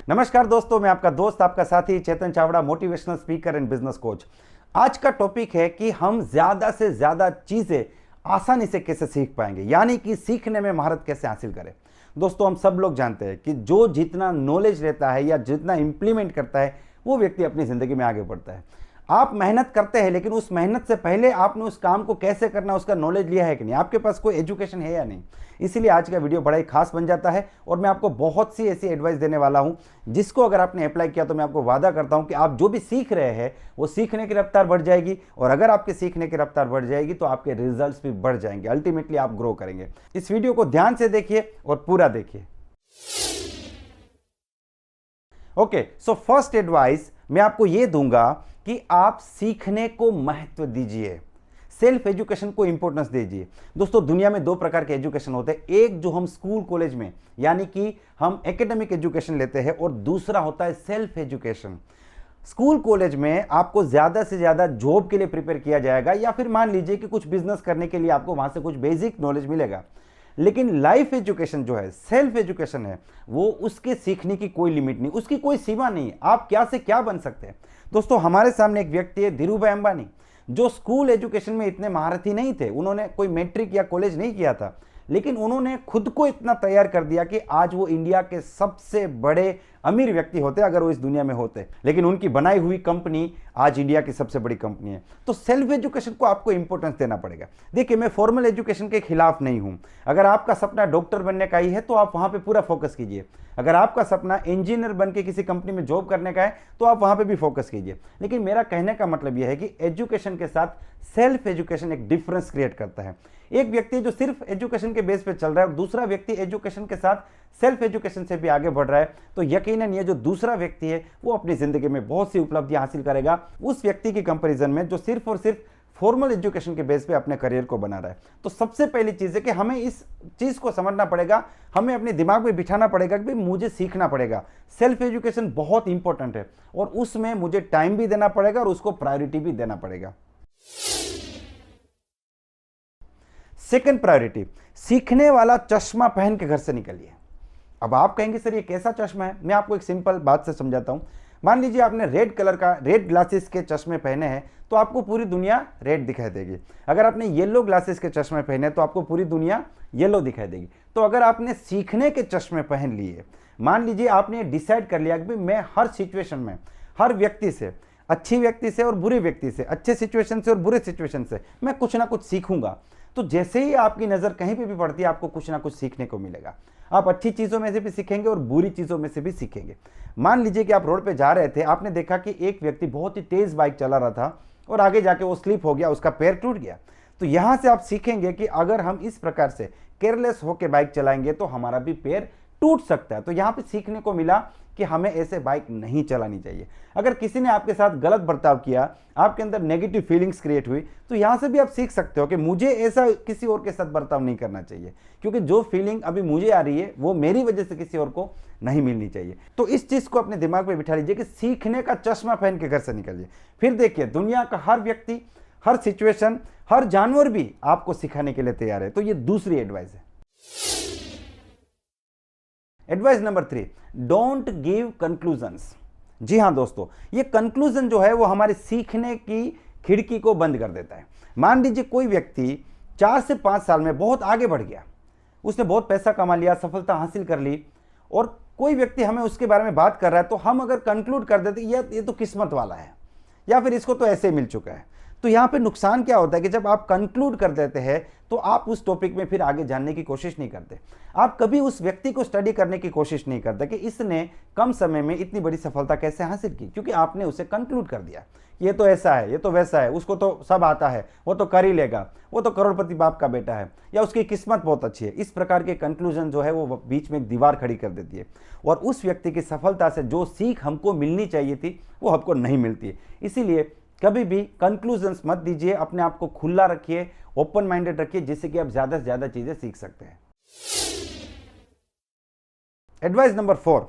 नमस्कार दोस्तों, मैं आपका दोस्त, आपका साथी Chetan Chavda, motivational speaker and business coach. आज का टॉपिक है कि हम ज्यादा से ज्यादा चीजें आसानी से कैसे सीख पाएंगे, यानी कि सीखने में महारत कैसे हासिल करें। दोस्तों, हम सब लोग जानते हैं कि जो जितना नॉलेज रहता है या जितना इंप्लीमेंट करता है वो व्यक्ति अपनी जिंदगी में आगे बढ़ता है। आप मेहनत करते हैं, लेकिन उस मेहनत से पहले आपने उस काम को कैसे करना है उसका नॉलेज लिया है कि नहीं, आपके पास कोई एजुकेशन है या नहीं। इसीलिए आज का वीडियो बड़ा ही खास बन जाता है और मैं आपको बहुत सी ऐसी एडवाइस देने वाला हूं जिसको अगर आपने अप्लाई किया तो मैं आपको वादा करता हूं कि आप जो भी सीख रहे हैं वो सीखने की रफ्तार बढ़ जाएगी, और अगर आपके सीखने की रफ्तार बढ़ जाएगी तो आपके रिजल्ट्स भी बढ़ जाएंगे। अल्टीमेटली आप ग्रो करेंगे। इस वीडियो को ध्यान से देखिए और पूरा देखिए। ओके, सो फर्स्ट एडवाइस मैं आपको यह दूंगा कि आप सीखने को महत्व दीजिए, सेल्फ एजुकेशन को इंपॉर्टेंस दीजिए। दोस्तों, दुनिया में दो प्रकार के एजुकेशन होते हैं, एक जो हम स्कूल कॉलेज में यानी कि हम एकेडमिक एजुकेशन लेते हैं, और दूसरा होता है सेल्फ एजुकेशन। स्कूल कॉलेज में आपको ज्यादा से ज्यादा जॉब के लिए प्रिपेयर किया जाएगा, या फिर मान लीजिए कि कुछ बिजनेस करने के लिए आपको वहां से कुछ बेसिक नॉलेज मिलेगा। लेकिन लाइफ एजुकेशन जो है, सेल्फ एजुकेशन है, वो उसके सीखने की कोई लिमिट नहीं, उसकी कोई सीमा नहीं है। आप क्या से क्या बन सकते हैं। दोस्तों, हमारे सामने एक व्यक्ति है, धीरूभाई अंबानी, जो स्कूल एजुकेशन में इतने महारथी नहीं थे, उन्होंने कोई मैट्रिक या कॉलेज नहीं किया था, लेकिन उन्होंने खुद को इतना तैयार कर दिया कि आज वो इंडिया के सबसे बड़े अमीर व्यक्ति होते अगर वो इस दुनिया में होते। लेकिन उनकी बनाई हुई कंपनी आज इंडिया की सबसे बड़ी कंपनी है। तो सेल्फ एजुकेशन को आपको इंपॉर्टेंस देना पड़ेगा। देखिए, मैं फॉर्मल एजुकेशन के खिलाफ नहीं हूं। अगर आपका सपना डॉक्टर बनने का ही है तो आप वहां पे पूरा फोकस कीजिए। अगर आपका सपना इंजीनियर बन के किसी कंपनी में जॉब करने का है तो आप वहां पे भी फोकस कीजिए। लेकिन मेरा कहने का मतलब यह है कि एजुकेशन के साथ सेल्फ एजुकेशन एक डिफरेंस क्रिएट करता है। एक व्यक्ति जो सिर्फ एजुकेशन के बेस पे चल रहा है और दूसरा व्यक्ति एजुकेशन के साथ सेल्फ एजुकेशन से भी आगे बढ़ रहा है, तो यकीनन ये जो दूसरा व्यक्ति है वो अपनी जिंदगी में बहुत सी उपलब्धियां हासिल करेगा उस व्यक्ति की कंपैरिजन में जो सिर्फ और सिर्फ फॉर्मल एजुकेशन के बेस पे अपने करियर को बना रहा है। तो सबसे पहली चीज है कि हमें इस चीज को समझना पड़ेगा, हमें अपने दिमाग में बिठाना पड़ेगा कि मुझे सीखना पड़ेगा। सेल्फ एजुकेशन बहुत इंपॉर्टेंट है और उसमें मुझे टाइम भी देना पड़ेगा और उसको प्रायोरिटी भी देना पड़ेगा। सेकंड प्रायोरिटी, सीखने वाला चश्मा पहन के घर से निकलिए। अब आप कहेंगे सर ये कैसा चश्मा है, मैं आपको एक सिंपल बात से समझाता हूं। मान लीजिए आपने रेड ग्लासेस के चश्मे पहने हैं तो आपको पूरी दुनिया रेड दिखाई देगी। अगर आपने येलो ग्लासेस के चश्मे पहने तो आपको पूरी दुनिया येलो दिखाई देगी। तो अगर आपने सीखने के चश्मे पहन लिए, मान लीजिए आपने डिसाइड कर लिया कि मैं हर सिचुएशन में, हर व्यक्ति से, अच्छी व्यक्ति से और बुरे व्यक्ति से, अच्छे सिचुएशन से और बुरे सिचुएशन से मैं कुछ ना कुछ सीखूंगा, तो जैसे ही आपकी नजर कहीं पे भी पड़ती है आपको कुछ ना कुछ सीखने को मिलेगा। आप अच्छी चीजों में से भी सीखेंगे और बुरी चीजों में से भी सीखेंगे। मान लीजिए कि आप रोड पे जा रहे थे, आपने देखा कि एक व्यक्ति बहुत ही तेज बाइक चला रहा था और आगे जाके वो स्लिप हो गया, उसका पैर टूट गया। तो यहां से आप सीखेंगे कि अगर हम इस प्रकार से केयरलेस होकर बाइक चलाएंगे तो हमारा भी पैर टूट सकता है। तो यहां पे सीखने को मिला कि हमें ऐसे बाइक नहीं चलानी चाहिए। अगर किसी ने आपके साथ गलत बर्ताव किया, आपके अंदर नेगेटिव फीलिंग्स क्रिएट हुई, तो यहां से भी आप सीख सकते हो कि मुझे ऐसा किसी और के साथ बर्ताव नहीं करना चाहिए, क्योंकि जो फीलिंग अभी मुझे आ रही है वो मेरी वजह से किसी और को नहीं मिलनी चाहिए। तो इस चीज को अपने दिमाग में बिठा लीजिए कि सीखने का चश्मा पहन के घर से निकलिए। फिर देखिए, दुनिया का हर व्यक्ति, हर सिचुएशन, हर जानवर भी आपको सिखाने के लिए तैयार है। तो ये दूसरी एडवाइस है। Advice number 3, don't give conclusions. जी हां दोस्तों, ये कंक्लूजन जो है वो हमारे सीखने की खिड़की को बंद कर देता है। मान लीजिए कोई व्यक्ति 4 से 5 साल में बहुत आगे बढ़ गया, उसने बहुत पैसा कमा लिया, सफलता हासिल कर ली, और कोई व्यक्ति हमें उसके बारे में बात कर रहा है, तो हम अगर कंक्लूड कर देते ये तो किस्मत वाला है, या फिर इसको तो ऐसे मिल चुका है। तो यहां पे नुकसान क्या होता है कि जब आप कंक्लूड कर देते हैं तो आप उस टॉपिक में फिर आगे जानने की कोशिश नहीं करते। आप कभी उस व्यक्ति को स्टडी करने की कोशिश नहीं करते कि इसने कम समय में इतनी बड़ी सफलता कैसे हासिल की, क्योंकि आपने उसे कंक्लूड कर दिया, ये तो ऐसा है, ये तो वैसा है, उसको तो सब आता है, वो तो कर ही लेगा, वो तो करोड़पति बाप का बेटा है, या उसकी किस्मत बहुत अच्छी है। इस प्रकार के कंक्लूजन जो है वो बीच में एक दीवार खड़ी कर देती है, और उस व्यक्ति की सफलता से जो सीख हमको मिलनी चाहिए थी वो हमको नहीं मिलती है। इसीलिए कभी भी कंक्लूजन्स मत दीजिए, अपने आप को खुला रखिए, ओपन माइंडेड रखिए, जिससे कि आप ज्यादा से ज्यादा चीजें सीख सकते हैं। एडवाइस नंबर 4,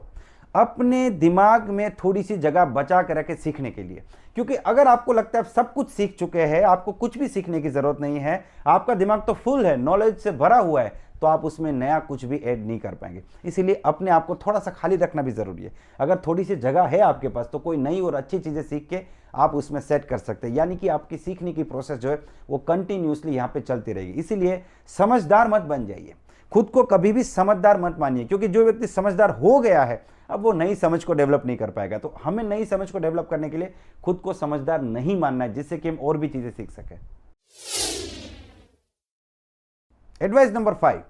अपने दिमाग में थोड़ी सी जगह बचा कर रखें सीखने के लिए, क्योंकि अगर आपको लगता है आप सब कुछ सीख चुके हैं, आपको कुछ भी सीखने की जरूरत नहीं है, आपका दिमाग तो फुल है, नॉलेज से भरा हुआ है, तो आप उसमें नया कुछ भी ऐड नहीं कर पाएंगे। इसीलिए अपने आप को थोड़ा सा खाली रखना भी जरूरी है। अगर थोड़ी सी जगह है आपके पास तो कोई नई और अच्छी चीजें सीख के आप उसमें सेट कर सकते हैं, यानी कि आपकी सीखने की प्रोसेस जो है वो कंटिन्यूसली यहाँ पे चलती रहेगी। इसीलिए समझदार मत बन जाइए, खुद को कभी भी समझदार मत मानिए, क्योंकि जो व्यक्ति समझदार हो गया है अब वो नई समझ को डेवलप नहीं कर पाएगा। तो हमें नई समझ को डेवलप करने के लिए खुद को समझदार नहीं मानना है, जिससे कि हम और भी चीजें सीख सकें। Advice number 5,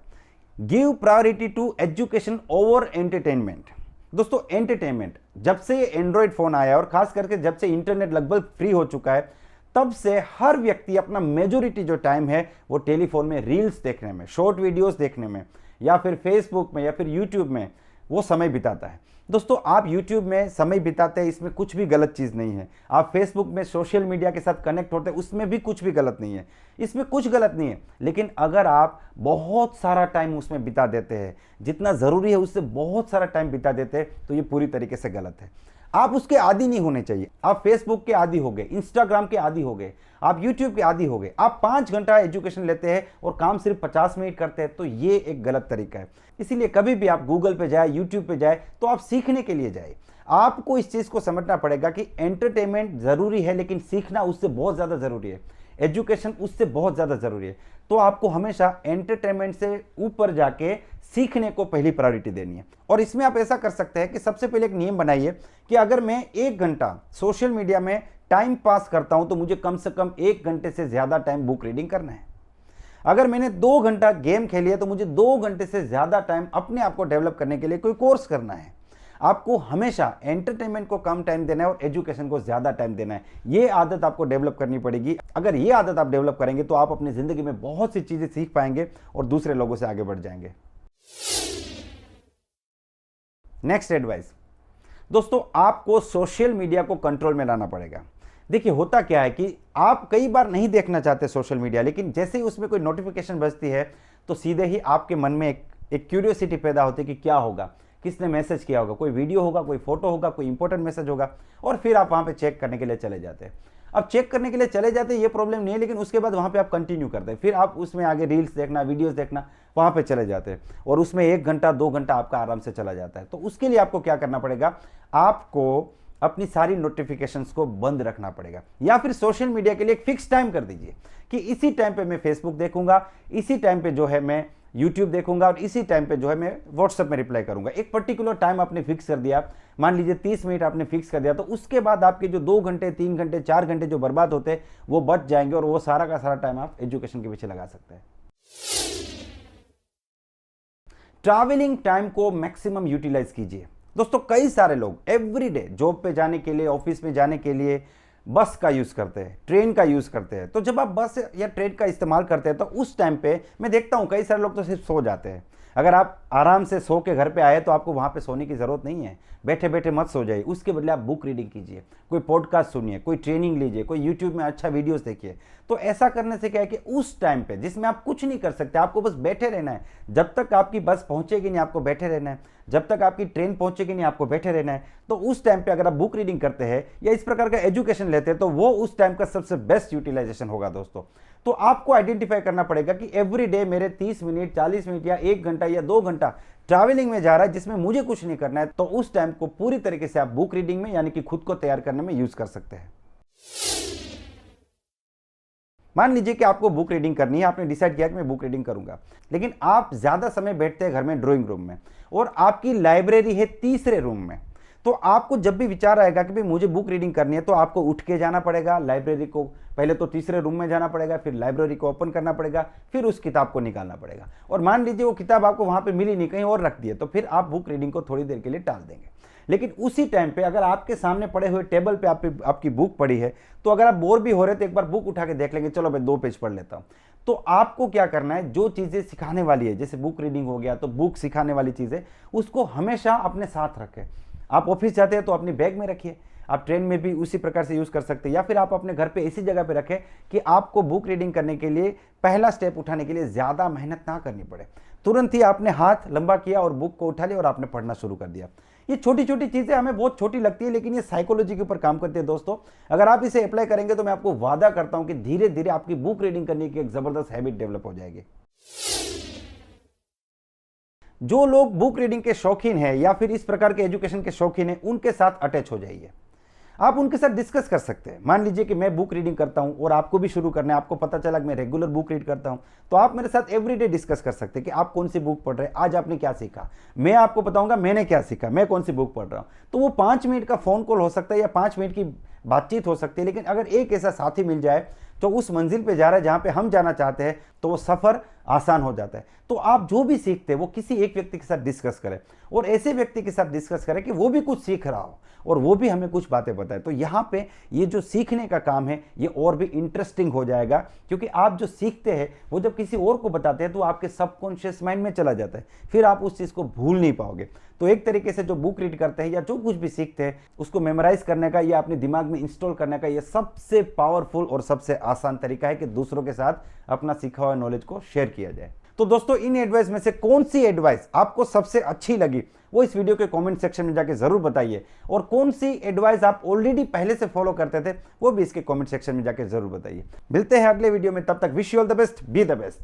give priority to education over entertainment. दोस्तों एंटरटेनमेंट, जब से एंड्रॉयड फोन आया और खास करके जब से इंटरनेट लगभग फ्री हो चुका है, तब से हर व्यक्ति अपना मेजोरिटी जो टाइम है वो टेलीफोन में रील्स देखने में, शॉर्ट वीडियोस देखने में, या फिर फेसबुक में, या फिर यूट्यूब में वो समय बिताता है। दोस्तों आप यूट्यूब में समय बिताते हैं, इसमें कुछ भी गलत चीज़ नहीं है। आप फेसबुक में सोशल मीडिया के साथ कनेक्ट होते हैं, उसमें भी कुछ भी गलत नहीं है, इसमें कुछ गलत नहीं है। लेकिन अगर आप बहुत सारा टाइम उसमें बिता देते हैं, जितना ज़रूरी है उससे बहुत सारा टाइम बिता देते हैं, तो ये पूरी तरीके से गलत है। आप उसके आदी नहीं होने चाहिए। आप फेसबुक के आदी हो गए, इंस्टाग्राम के आदी हो गए, आप यूट्यूब के आदी हो गए, आप 5 घंटा एजुकेशन लेते हैं और काम सिर्फ 50 मिनट करते हैं, तो ये एक गलत तरीका है। इसीलिए कभी भी आप गूगल पे जाए, यूट्यूब पे जाए, तो आप सीखने के लिए जाए। आपको इस चीज़ को समझना पड़ेगा कि एंटरटेनमेंट ज़रूरी है, लेकिन सीखना उससे बहुत ज़्यादा ज़रूरी है, एजुकेशन उससे बहुत ज़्यादा ज़रूरी है। तो आपको हमेशा एंटरटेनमेंट से ऊपर जाके सीखने को पहली प्रायोरिटी देनी है। और इसमें आप ऐसा कर सकते हैं कि सबसे पहले एक नियम बनाइए कि अगर मैं 1 घंटा सोशल मीडिया में टाइम पास करता हूं तो मुझे कम से कम 1 घंटे से ज़्यादा टाइम बुक रीडिंग करना है। अगर मैंने 2 घंटा गेम खेली है तो मुझे 2 घंटे से ज़्यादा टाइम अपने आप को डेवलप करने के लिए कोई कोर्स करना है। आपको हमेशा एंटरटेनमेंट को कम टाइम देना है और एजुकेशन को ज़्यादा टाइम देना है। ये आदत आपको डेवलप करनी पड़ेगी। अगर ये आदत आप डेवलप करेंगे तो आप अपनी ज़िंदगी में बहुत सी चीज़ें सीख पाएंगे और दूसरे लोगों से आगे बढ़ जाएंगे। नेक्स्ट एडवाइस, दोस्तों आपको सोशल मीडिया को कंट्रोल में लाना पड़ेगा। देखिए होता क्या है कि आप कई बार नहीं देखना चाहते सोशल मीडिया, लेकिन जैसे ही उसमें कोई नोटिफिकेशन बजती है तो सीधे ही आपके मन में एक क्यूरियोसिटी पैदा होती है कि क्या होगा, किसने मैसेज किया होगा, कोई वीडियो होगा, कोई फोटो होगा, कोई इंपॉर्टेंट मैसेज होगा, और फिर आप वहाँ पे चेक करने के लिए चले जाते हैं। अब चेक करने के लिए चले जाते हैं, ये प्रॉब्लम नहीं है, लेकिन उसके बाद वहाँ पे आप कंटिन्यू करते हैं, फिर आप उसमें आगे रील्स देखना, वीडियोस देखना, वहाँ पे चले जाते हैं और उसमें 1 घंटा 2 घंटा आपका आराम से चला जाता है। तो उसके लिए आपको क्या करना पड़ेगा, आपको अपनी सारी नोटिफिकेशंस को बंद रखना पड़ेगा, या फिर सोशल मीडिया के लिए एक फिक्स टाइम कर दीजिए कि इसी टाइम पे मैं फेसबुक देखूंगा, इसी टाइम पे जो है मैं यूट्यूब देखूंगा और इसी टाइम पे जो है मैं व्हाट्सएप में रिप्लाई करूंगा। एक पर्टिकुलर टाइम आपने फिक्स कर दिया, मान लीजिए 30 मिनट आपने फिक्स कर दिया, तो उसके बाद आपके जो 2 घंटे 3 घंटे 4 घंटे जो बर्बाद होते हैं वो बच जाएंगे और वो सारा का सारा टाइम आप एजुकेशन के पीछे लगा सकते हैं। ट्रैवलिंग टाइम को मैक्सिमम यूटिलाइज कीजिए। दोस्तों कई सारे लोग एवरीडे जॉब पे जाने के लिए, ऑफिस में जाने के लिए बस का यूज़ करते हैं, ट्रेन का यूज़ करते हैं। तो जब आप बस या ट्रेन का इस्तेमाल करते हैं तो उस टाइम पे मैं देखता हूँ कई सारे लोग तो सिर्फ सो जाते हैं। अगर आप आराम से सो के घर पे आए तो आपको वहाँ पे सोने की ज़रूरत नहीं है, बैठे बैठे मत सो जाइए, उसके बदले आप बुक रीडिंग कीजिए, कोई पॉडकास्ट सुनिए, कोई ट्रेनिंग लीजिए, कोई यूट्यूब में अच्छा वीडियोस देखिए। तो ऐसा करने से क्या है कि उस टाइम पे जिसमें आप कुछ नहीं कर सकते, आपको बस बैठे रहना है, जब तक आपकी बस पहुँचेगी नहीं आपको बैठे रहना है, जब तक आपकी ट्रेन पहुँचेगी नहीं आपको बैठे रहना है। तो उस टाइम पे अगर आप बुक रीडिंग करते हैं या इस प्रकार का एजुकेशन लेते हैं तो वो उस टाइम का सबसे बेस्ट यूटिलाइजेशन होगा दोस्तों। तो आपको आइडेंटिफाई करना पड़ेगा कि एवरी डे मेरे 30 मिनट 40 मिनट या 1 घंटा या 2 घंटा ट्रैवलिंग में जा रहा है जिसमें मुझे कुछ नहीं करना है, तो उस टाइम को पूरी तरीके से आप बुक रीडिंग में यानी कि खुद को तैयार करने में यूज कर सकते हैं। मान लीजिए कि आपको बुक रीडिंग करनी है, आपने डिसाइड किया कि मैं बुक रीडिंग करूंगा, लेकिन आप ज्यादा समय बैठते हैं घर में ड्राइंग रूम में और आपकी लाइब्रेरी है तीसरे रूम में। तो आपको जब भी विचार आएगा कि भाई मुझे बुक रीडिंग करनी है तो आपको उठ के जाना पड़ेगा लाइब्रेरी को, पहले तो तीसरे रूम में जाना पड़ेगा, फिर लाइब्रेरी को ओपन करना पड़ेगा, फिर उस किताब को निकालना पड़ेगा। और मान लीजिए वो किताब आपको वहां पे मिली नहीं, कहीं और रख दी है, तो फिर आप बुक रीडिंग को थोड़ी देर के लिए टाल देंगे। लेकिन उसी टाइम पे अगर आपके सामने पड़े हुए टेबल पे आपकी बुक पड़ी है तो अगर आप बोर भी हो रहे तो एक बार बुक उठा के देख लेंगे, चलो मैं 2 पेज पढ़ लेता हूं। तो आपको क्या करना है, जो चीजें सिखाने वाली है, जैसे बुक रीडिंग हो गया तो बुक सिखाने वाली चीजें, उसको हमेशा अपने साथ रखें। आप ऑफिस जाते हैं तो अपनी बैग में रखिए, आप ट्रेन में भी उसी प्रकार से यूज कर सकते हैं, या फिर आप अपने घर पे ऐसी जगह पे रखें कि आपको बुक रीडिंग करने के लिए पहला स्टेप उठाने के लिए ज्यादा मेहनत ना करनी पड़े। तुरंत ही आपने हाथ लंबा किया और बुक को उठा लिया और आपने पढ़ना शुरू कर दिया। ये छोटी छोटी चीजें हमें बहुत छोटी लगती है, लेकिन ये साइकोलॉजी के ऊपर काम करती है दोस्तों। अगर आप इसे अप्लाई करेंगे तो मैं आपको वादा करता हूं कि धीरे धीरे आपकी बुक रीडिंग करने की एक जबरदस्त हैबिट डेवलप हो जाएगी। जो लोग बुक रीडिंग के शौकीन हैं या फिर इस प्रकार के एजुकेशन के शौकीन हैं, उनके साथ अटैच हो जाइए। आप उनके साथ डिस्कस कर सकते हैं। मान लीजिए कि मैं बुक रीडिंग करता हूं और आपको भी शुरू करना है, आपको पता चला कि मैं रेगुलर बुक रीड करता हूं, तो आप मेरे साथ एवरीडे डिस्कस कर सकते हैं कि आप कौन सी बुक पढ़ रहे हैं, आज आपने क्या सीखा। मैं आपको बताऊंगा मैंने क्या सीखा, मैं कौन सी बुक पढ़ रहा हूं। तो वो 5 मिनट का फोन कॉल हो सकता है या 5 मिनट की बातचीत हो सकती है, लेकिन अगर एक ऐसा साथी मिल जाए तो उस मंजिल पे जा रहा है जहां पे हम जाना चाहते हैं, तो वो सफर आसान हो जाता है। तो आप जो भी सीखते हैं वो किसी एक व्यक्ति के साथ डिस्कस करें, और ऐसे व्यक्ति के साथ डिस्कस करें कि वो भी कुछ सीख रहा हो और वो भी हमें कुछ बातें बताए। तो यहाँ पे ये जो सीखने का काम है ये और भी इंटरेस्टिंग हो जाएगा, क्योंकि आप जो सीखते हैं वो जब किसी और को बताते हैं तो आपके सबकॉन्शियस माइंड में चला जाता है, फिर आप उस चीज़ को भूल नहीं पाओगे। तो एक तरीके से जो बुक रीड करते हैं या जो कुछ भी सीखते हैं उसको मेमोराइज करने का या अपने दिमाग में इंस्टॉल करने का ये सबसे पावरफुल और सबसे आसान तरीका है कि दूसरों के साथ अपना सीखा हुआ नॉलेज को शेयर किया जाए। तो दोस्तों, इन एडवाइस में से कौन सी एडवाइस आपको सबसे अच्छी लगी वो इस वीडियो के कमेंट सेक्शन में जाके जरूर बताइए, और कौन सी एडवाइस आप ऑलरेडी पहले से फॉलो करते थे वो भी इसके कमेंट सेक्शन में जाके जरूर बताइए। मिलते हैं अगले वीडियो में, तब तक wish you all the best, be the best.